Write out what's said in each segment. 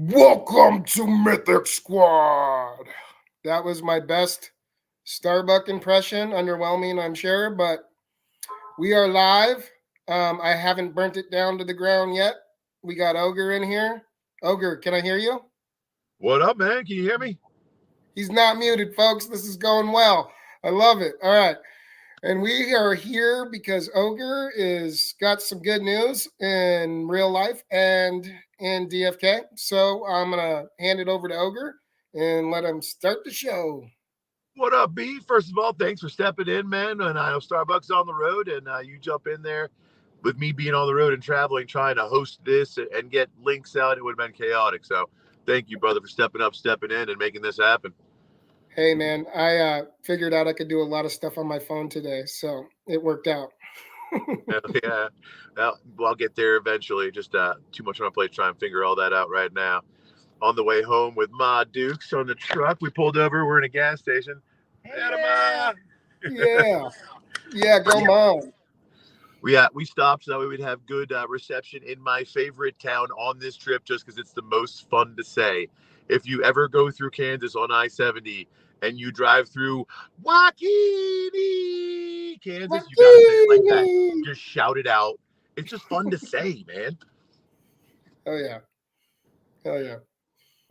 Welcome to Mythic Squad. That was my best Starbucks impression. Underwhelming, I'm sure, but we are live. I haven't burnt it down to the ground yet. We got Ogre in here. Ogre, can I hear you? What up, man? Can you hear me? He's not muted, folks. This is going well. I love it. All right. And we are here because Ogre is got some good news in real life and in DFK. So I'm gonna hand it over to Ogre and let him start the show. What up, B? First of all, thanks for stepping in, man. And I know Starbucks on the road, and you jump in there with me being on the road and traveling, trying to host this and get links out. It would have been chaotic. So thank you, brother, for stepping up, stepping in, and making this happen. Hey man, I figured out I could do a lot of stuff on my phone today, so it worked out. Hell yeah. Well, I'll get there eventually. Just too much on my plate to try and figure all that out right now. On the way home with Ma Dukes on the truck. We pulled over. We're in a gas station. Yeah, yeah, go mom. We stopped so that we would have good reception in my favorite town on this trip, just because it's the most fun to say. If you ever go through Kansas on I-70 and you drive through Waukene, Kansas, you got to say it like that. Just shout it out. It's just fun to say, man. Oh yeah, hell yeah.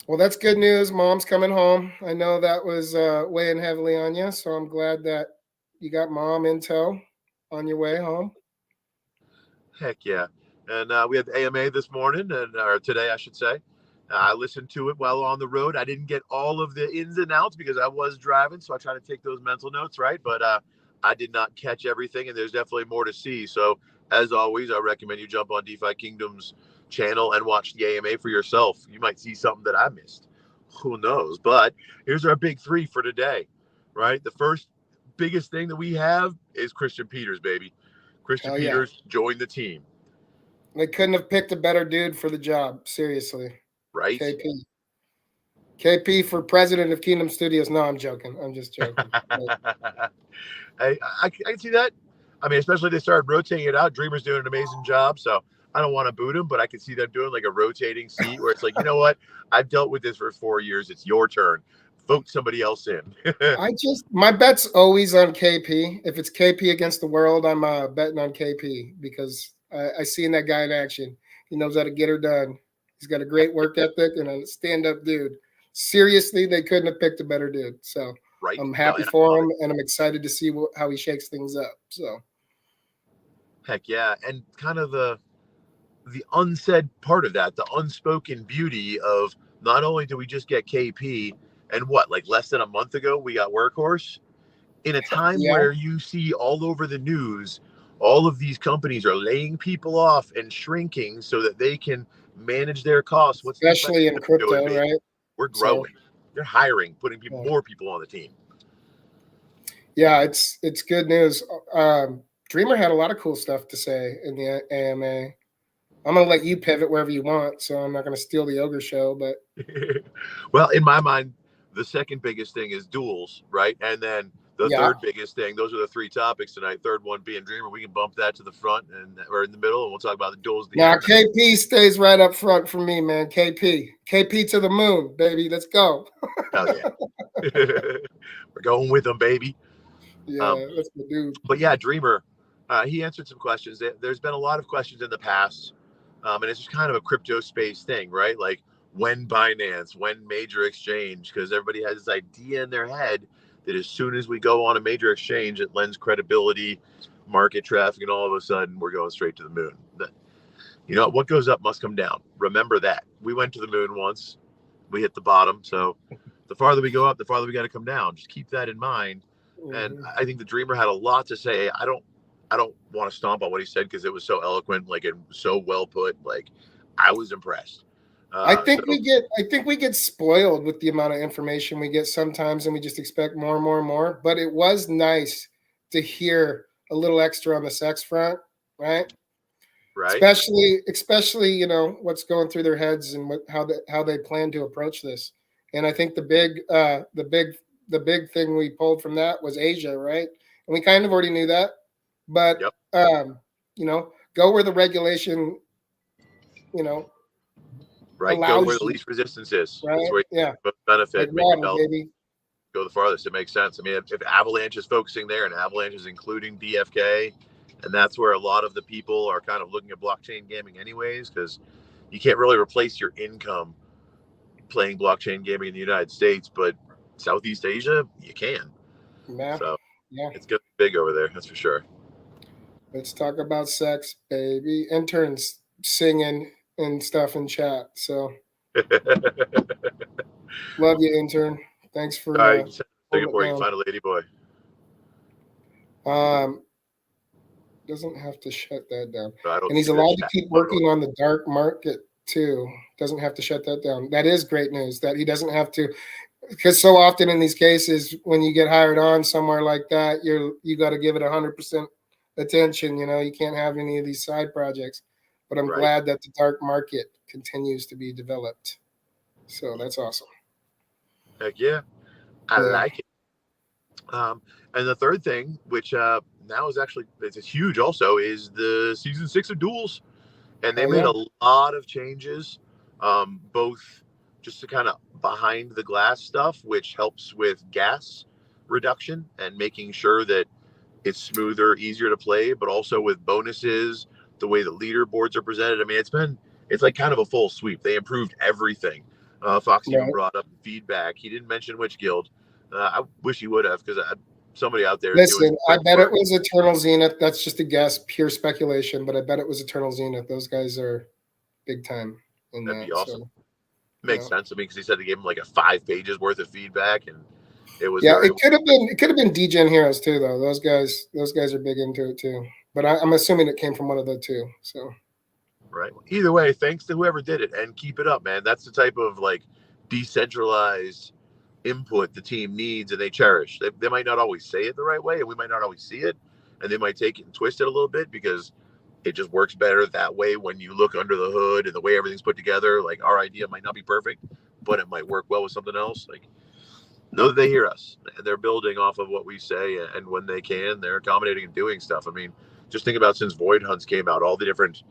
Well, that's good news. Mom's coming home. I know that was weighing heavily on you, so I'm glad that you got mom in tow on your way home. Heck yeah. And we had the AMA this morning, or today, I should say. I listened to it while on the road. I didn't get all of the ins and outs because I was driving, so I try to take those mental notes, right? But I did not catch everything, and there's definitely more to see. So, as always, I recommend you jump on DeFi Kingdom's channel and watch the AMA for yourself. You might see something that I missed. Who knows? But here's our big three for today, right? The first biggest thing that we have is Christian Peters, baby. Christian Peters joined the team. They couldn't have picked a better dude for the job. Seriously. Right? KP for president of Kingdom Studios. No, I'm joking. I'm just joking. I can see that. I mean, especially they started rotating it out. Dreamer's doing an amazing job, so I don't want to boot him, but I can see them doing like a rotating seat where it's like, you know what? I've dealt with this for 4 years. It's your turn. Vote somebody else in. My bet's always on KP. If it's KP against the world, I'm betting on KP because I seen that guy in action. He knows how to get her done. He's got a great work ethic and a stand-up dude. Seriously, they couldn't have picked a better dude. So I'm happy for him, and I'm excited to see how he shakes things up. So, heck yeah, and kind of the unsaid part of that, the unspoken beauty of not only do we just get KP, and what, like less than a month ago we got Workhorse. In a time where you see all over the news, all of these companies are laying people off and shrinking so that they can manage their costs. Especially in crypto, right? We're growing. They're hiring, putting more people on the team. Yeah, it's good news. Dreamer had a lot of cool stuff to say in the AMA. I'm going to let you pivot wherever you want, so I'm not going to steal the Ogre show. But well, in my mind, the second biggest thing is duels, right? And then the third biggest thing, those are the three topics tonight. Third one being Dreamer. We can bump that to the front or in the middle, and we'll talk about the duels. Now, KP stays right up front for me, man. KP to the moon, baby. Let's go. Hell yeah. We're going with them, baby. Yeah, that's the dude. But yeah, Dreamer, he answered some questions. There's been a lot of questions in the past, and it's just kind of a crypto space thing, right? Like when Binance, when major exchange, because everybody has this idea in their head that as soon as we go on a major exchange, it lends credibility, market traffic, and all of a sudden we're going straight to the moon. You know, what goes up must come down. Remember that. We went to the moon once. We hit the bottom. So the farther we go up, the farther we got to come down. Just keep that in mind. And I think the Dreamer had a lot to say. I don't want to stomp on what he said because it was so eloquent, like, and so well put. Like, I was impressed. I think we get spoiled with the amount of information we get sometimes, and we just expect more and more and more. But it was nice to hear a little extra on the sex front, right? Right. Especially, you know, what's going through their heads and how they plan to approach this. And I think the big thing we pulled from that was Asia, right? And we kind of already knew that, but you know, go where the regulation, you know, Right, go where allows the you, least resistance is. That's right? where you Yeah, get the benefit, like make your water, belt baby. go the farthest. It makes sense. I mean, if Avalanche is focusing there, and Avalanche is including DFK, and that's where a lot of the people are kind of looking at blockchain gaming anyways, because you can't really replace your income playing blockchain gaming in the United States, but Southeast Asia, you can. Yeah, So yeah. it's going to be big over there, that's for sure. Let's talk about sex, baby. Interns singing and stuff in chat. So All love you, intern. Thanks for right, you can send a holding second it for you. down. Find a lady boy. Doesn't have to shut that down. No, I don't And he's see that allowed to chat keep photo. working on the dark market too. Doesn't have to shut that down. That is great news that he doesn't have to, because so often in these cases, when you get hired on somewhere like that, you got to give it 100% attention. You can't have any of these side projects. But I'm Right. glad that the dark market continues to be developed. So that's awesome. Heck yeah. I Yeah. like it. And the third thing, which now is actually it's huge also, is the season 6 of Duels. And they Oh made yeah. a lot of changes, both just to kind of behind the glass stuff, which helps with gas reduction and making sure that it's smoother, easier to play, but also with bonuses, the way the leaderboards are presented. I mean, it's like kind of a full sweep. They improved everything. Fox even Right. brought up feedback. He didn't mention which guild. I wish he would have, because somebody out there is doing Listen, I great bet it work. was Eternal Zenith. That's just a guess, pure speculation, but I bet it was Eternal Zenith. Those guys are big time in That'd be that. awesome. So Makes yeah. sense to me, because he said they gave him like a 5 pages worth of feedback, and it was Yeah, very it could have been Degen Heroes too, though. Those guys are big into it too. But I'm assuming it came from one of the two. So right. Either way, thanks to whoever did it, and keep it up, man. That's the type of like decentralized input the team needs and they cherish. They might not always say it the right way, and we might not always see it, and they might take it and twist it a little bit because it just works better that way when you look under the hood and the way everything's put together. Like, our idea might not be perfect, but it might work well with something else. Like, know that they hear us and they're building off of what we say, and when they can, they're accommodating and doing stuff. I mean, just think about since Void Hunts came out, all the different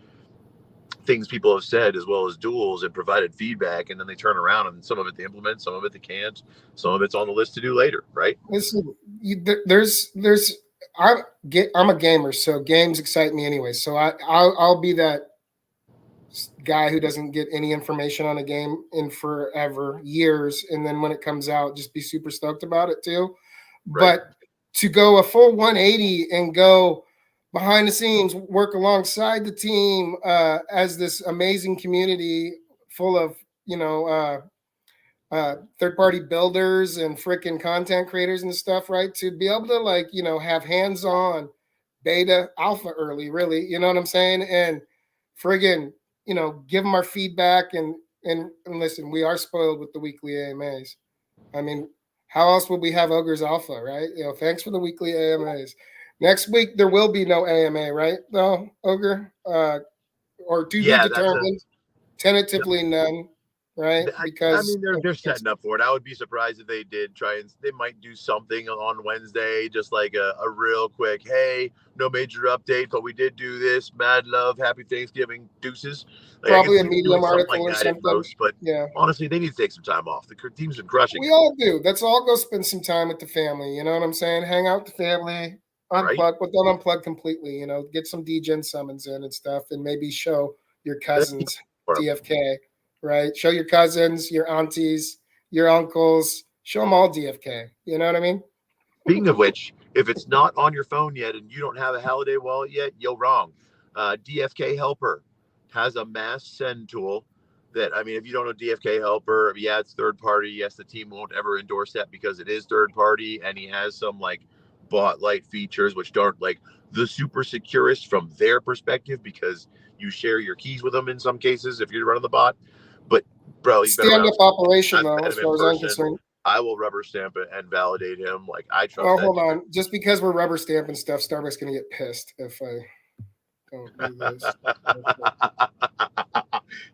things people have said, as well as duels, and provided feedback, and then they turn around and some of it they implement, some of it they can't, some of it's on the list to do later, right? listen, there's I'm a gamer, so games excite me anyway. So I'll be that guy who doesn't get any information on a game in forever, years, and then when it comes out, just be super stoked about it too. Right. But to go a full 180 and go behind the scenes, work alongside the team as this amazing community full of third party builders and freaking content creators and stuff, right? To be able to have hands on beta alpha early, really, you know what I'm saying? And friggin', give them our feedback and listen, we are spoiled with the weekly AMAs. I mean, how else would we have Ogres Alpha, right? Thanks for the weekly AMAs. Next week there will be no AMA, right? No, Ogre, or to be Yeah, that's a determined. Tentatively none, right? I Because mean, they're setting up for it. I would be surprised if they did try, and they might do something on Wednesday, just like a real quick, hey, no major update, but we did do this. Mad love, happy Thanksgiving, deuces. Like, I could probably a see them doing Medium something article like or that at something. most, but Yeah, honestly, they need to take some time off. The team's been crushing we it, all do. Let's all go spend some time with the family. You know what I'm saying? Hang out with the family, right? unplug, but don't unplug completely. Get some DGen summons in and stuff, and maybe show your That's cousins for 'em. DFK, right? Show your cousins, your aunties, your uncles. Show them all DFK. You know what I mean? Speaking of which, if it's not on your phone yet and you don't have a Holiday wallet yet, you're wrong. DFK Helper has a mass send tool that, I mean, if you don't know DFK Helper, yeah, it's third party. Yes, the team won't ever endorse that because it is third party, and he has some like bot light features which aren't like the super securest from their perspective, because you share your keys with them in some cases if you're running the bot. But bro, he's been Stand around. up operation, I've though, met as him in far as I'm person. concerned. I will rubber stamp it and validate him. Like, I trust Oh, that hold dude. on. Just because we're rubber stamping stuff, Starbucks gonna get pissed if I don't do this.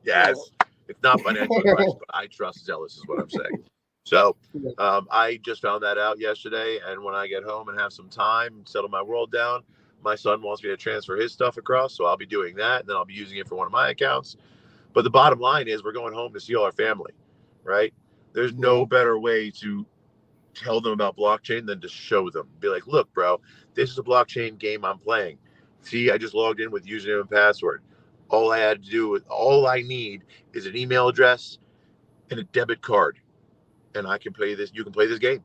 Yes, it's not financial advice, but I trust Zealous is what I'm saying. So I just found that out yesterday, and when I get home and have some time, settle my world down, my son wants me to transfer his stuff across, so I'll be doing that, and then I'll be using it for one of my accounts. But the bottom line is we're going home to see all our family, right? There's Yeah. no better way to tell them about blockchain than to show them. Be like, look, bro, this is a blockchain game I'm playing. See, I just logged in with username and password. All I need is an email address and a debit card, and I can play this. You can play this game,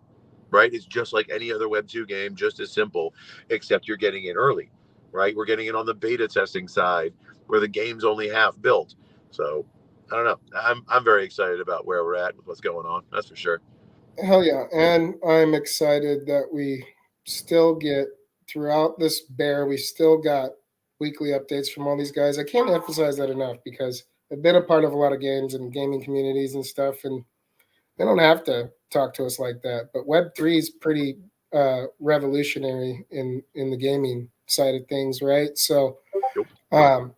right? It's just like any other Web 2 game, just as simple, except you're getting in early, right? We're getting in on the beta testing side where the game's only half built. So I don't know. I'm very excited about where we're at with what's going on. That's for sure. Hell yeah. And I'm excited that we still get throughout this bear, we still got weekly updates from all these guys. I can't emphasize that enough because I've been a part of a lot of games and gaming communities and stuff, and they don't have to talk to us like that. But Web3 is pretty revolutionary in the gaming side of things, right? So Yep. um,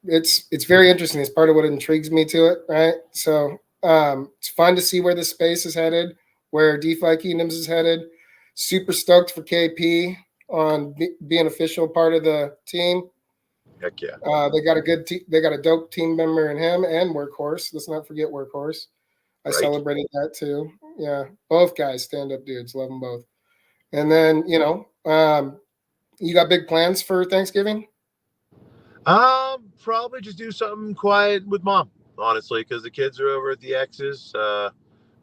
it's very interesting. It's part of what intrigues me to it, right? So it's fun to see where this space is headed, where DeFi Kingdoms is headed. Super stoked for KP on being official part of the team. Heck yeah. They got a they got a dope team member in him and Workhorse. Let's not forget Workhorse. I Right. celebrated that too. Yeah, both guys, stand up dudes, love them both. And then you got big plans for Thanksgiving? Probably just do something quiet with mom, honestly, because the kids are over at the X's.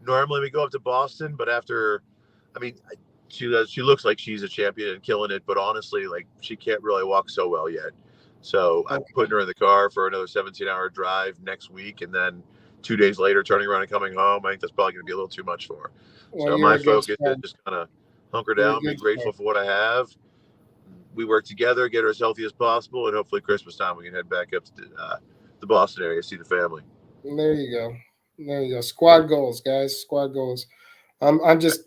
Normally we go up to Boston, but after, I mean, she looks like she's a champion and killing it, but honestly, like she can't really walk so well yet. So I'm putting her in the car for another 17-hour drive next week, and then 2 days later, turning around and coming home. I think that's probably going to be a little too much for her. Well, So you're my a good focus is stud. just kind of hunker You're a down, be good grateful stud. for what I have. We work together, get her as healthy as possible, and hopefully Christmas time we can head back up to the Boston area, see the family. There you go. There you go. Squad goals, guys. Squad goals. I'm just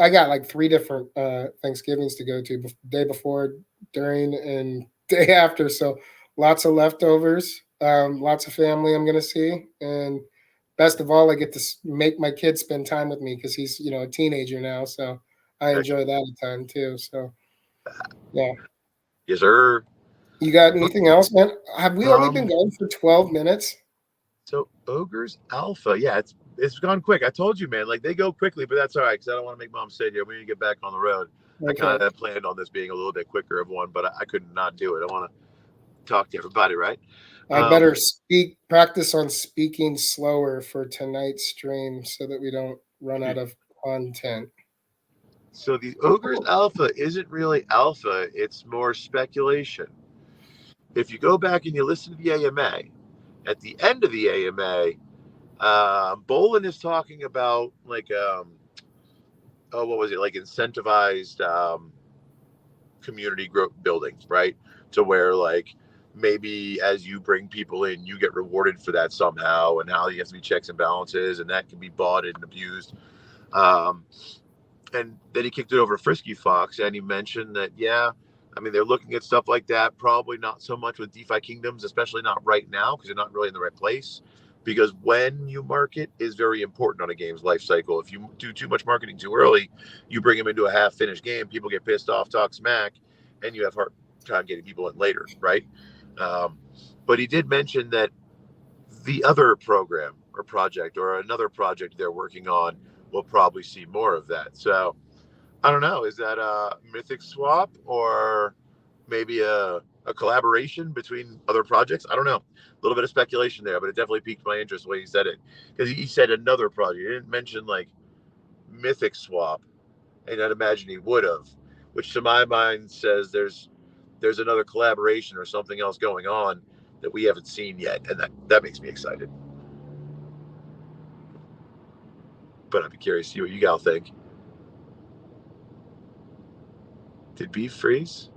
I got like three different Thanksgivings to go to day before, during, and day after. So lots of leftovers. Lots of family I'm gonna see, and best of all, I get to make my kid spend time with me because he's a teenager now. So I Heck, enjoy that a ton too. So yeah. yes, sir. You got anything else, man? Have we only been Um, going for 12 minutes? so Ogres Alpha, yeah, it's gone quick. I told you, man, like they go quickly, but that's all right because I don't want to make mom sit here. We need to get back on the road. I kind Okay. of planned on this being a little bit quicker of one, but I could not do it. I want to talk to everybody, right? I Um, better practice on speaking slower for tonight's stream so that we don't run out of content. so the Ogres Alpha isn't really alpha; it's more speculation. If you go back and you listen to the AMA, at the end of the AMA, Bolin is talking about like oh, what was it, like incentivized community growth building, right? To where like maybe as you bring people in, you get rewarded for that somehow, and how you have to be checks and balances, and that can be bought and abused. Um, and then he kicked it over to Frisky Fox, and he mentioned that yeah, I mean they're looking at stuff like that. Probably not so much with DeFi Kingdoms, especially not right now because they're not really in the right place. Because when you market is very important on a game's life cycle. If you do too much marketing too early, you bring them into a half-finished game. People get pissed off, talk smack, and you have hard time getting people in later, right? Um, but he did mention that the other program or project or another project they're working on will probably see more of that. So I don't know. Is that a Mythic swap or maybe a collaboration between other projects? I don't know. A little bit of speculation there, but it definitely piqued my interest the way he said it. Because he said another project. He didn't mention like Mythic swap, and I'd imagine he would have, which to my mind says there's another collaboration or something else going on that we haven't seen yet, and that makes me excited. But I'd be curious to see what you all think. Did beef freeze?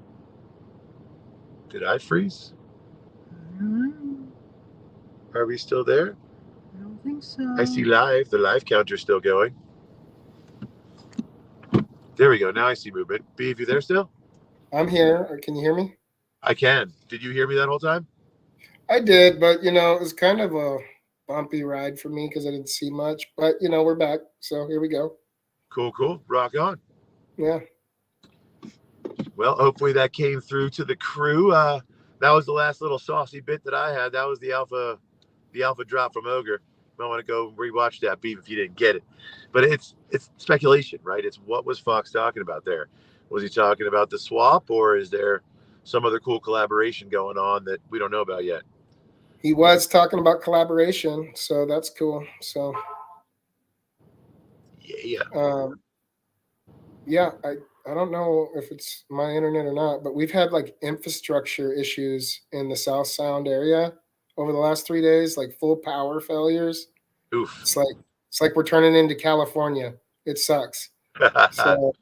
Did I freeze? Are we still there? I don't think so. I see live. The live counter's still going. There we go. Now I see movement. Beef, you there still? I'm here. Can you hear me? I can. Did you hear me that whole time? I did, but it was kind of a bumpy ride for me because I didn't see much. But we're back, so here we go. Cool. Rock on. Yeah. Well, hopefully that came through to the crew. That was the last little saucy bit that I had. That was the alpha the alpha drop from Ogre. You might want to go rewatch that beef if you didn't get it. But it's speculation, right? It's what was Fox talking about there? Was he talking about the swap, or is there some other cool collaboration going on that we don't know about yet? He was talking about collaboration, so that's cool. So Yeah. Yeah, I don't know if it's my internet or not, but we've had like infrastructure issues in the South Sound area over the last 3 days, like full power failures. Oof. It's like we're turning into California. It sucks. So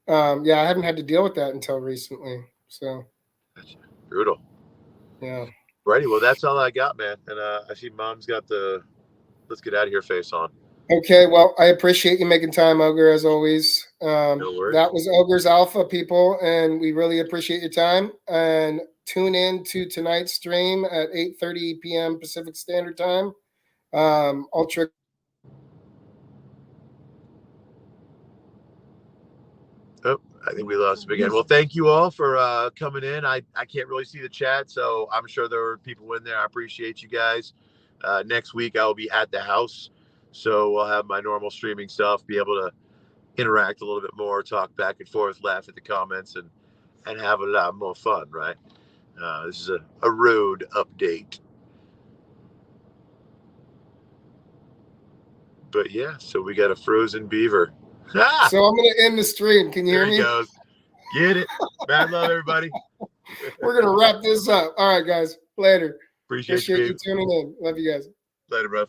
yeah, I haven't had to deal with that until recently. So brutal. Yeah. Righty, well that's all I got, man. And I see Mom's got the let's get out of here face on. Okay, well, I appreciate you making time, Ogre, as always. No worries. That was Ogre's Alpha, people, and we really appreciate your time. And tune in to tonight's stream at 8:30 p.m. Pacific Standard Time. Ultra. Oh, I think we lost him again. Well, thank you all for coming in. I can't really see the chat, so I'm sure there were people in there. I appreciate you guys. Next week, I will be at the house, so I'll have my normal streaming stuff, be able to interact a little bit more, talk back and forth, laugh at the comments, and have a lot more fun, right? This is a road update. But yeah, so we got a frozen beaver. Ah! So I'm going to end the stream. Can you hear me? There he goes. Get it. Bad love, everybody. We're going to wrap this up. All right, guys. Later. Appreciate you tuning in. Love you guys. Later, bro.